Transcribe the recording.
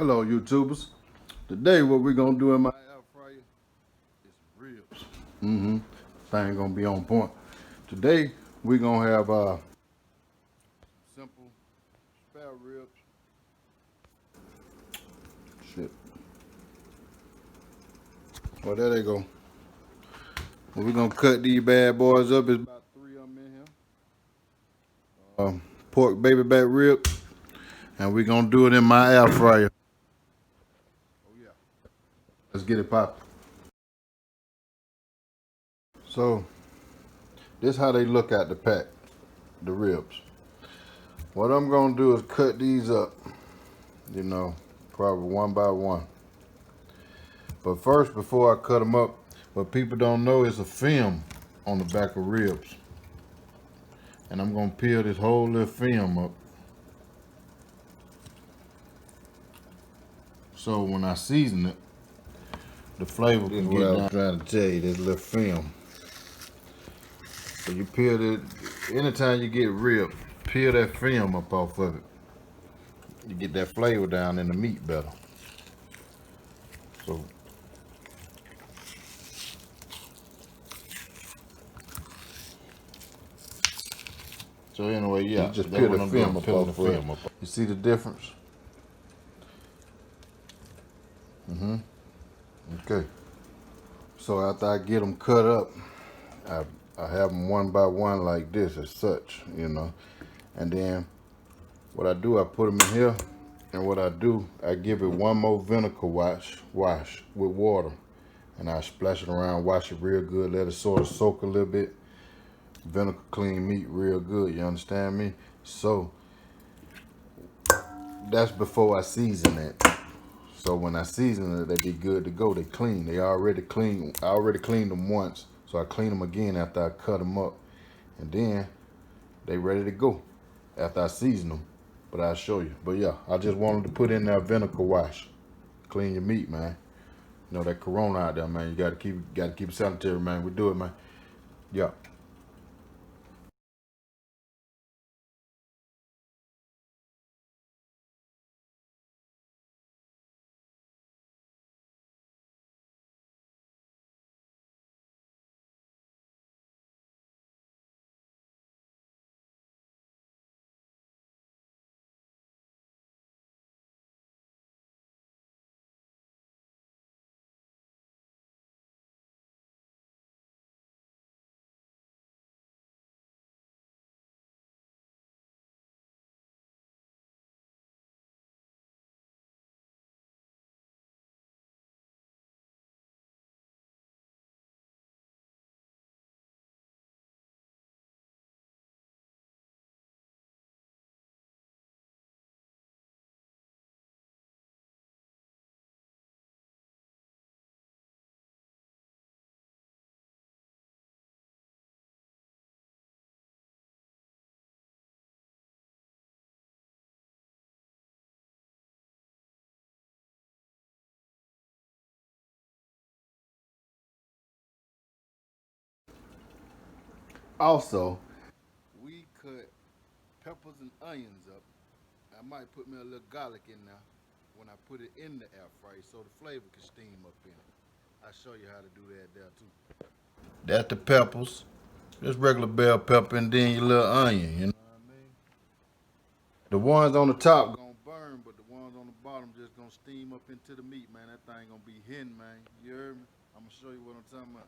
Hello YouTubers. Today what we're gonna do in my air fryer is ribs. Thing gonna be on point. Today we're gonna have simple spare ribs. Shit. Well, there they go. Well, we're gonna cut these bad boys up. It's about 3 of them in here. Pork baby back ribs. And we're gonna do it in my air fryer. Oh yeah. Let's get it poppin'. So, this is how they look at the pack, the ribs. What I'm gonna do is cut these up, probably one by one. But first, before I cut them up, what people don't know is a film on the back of ribs. And I'm gonna peel this whole little film up. So when I season it, the flavor can get down. This is what I was trying to tell you, this little film. So you peel it, anytime you get rib, peel that film up off of it. You get that flavor down in the meat better. So anyway, yeah, you just peel the film up off of it. You see the difference? Okay. So after I get them cut up, I have them one by one like this as such, And then what I do, I put them in here. And what I do, I give it one more vinegar wash with water. And I splash it around, wash it real good, let it sort of soak a little bit. Vinegar clean meat real good, you understand me? So, that's before I season it. So when I season it, they be good to go. They clean, they already clean. I already cleaned them once, so I clean them again after I cut them up. And then, they ready to go after I season them. But I'll show you. But yeah, I just wanted to put in that vinegar wash. Clean your meat, man. You know that corona out there, man. You gotta keep it sanitary, man. We do it, man. Yeah. Also, we cut peppers and onions up. I might put me a little garlic in there when I put it in the air fryer so the flavor can steam up in it. I'll show you how to do that there too. That's the peppers. Just regular bell pepper and then your little onion, you know what I mean? The ones on the top gonna burn, but the ones on the bottom just gonna steam up into the meat, man. That thing gonna be hidden, man. You heard me? I'm gonna show you what I'm talking about.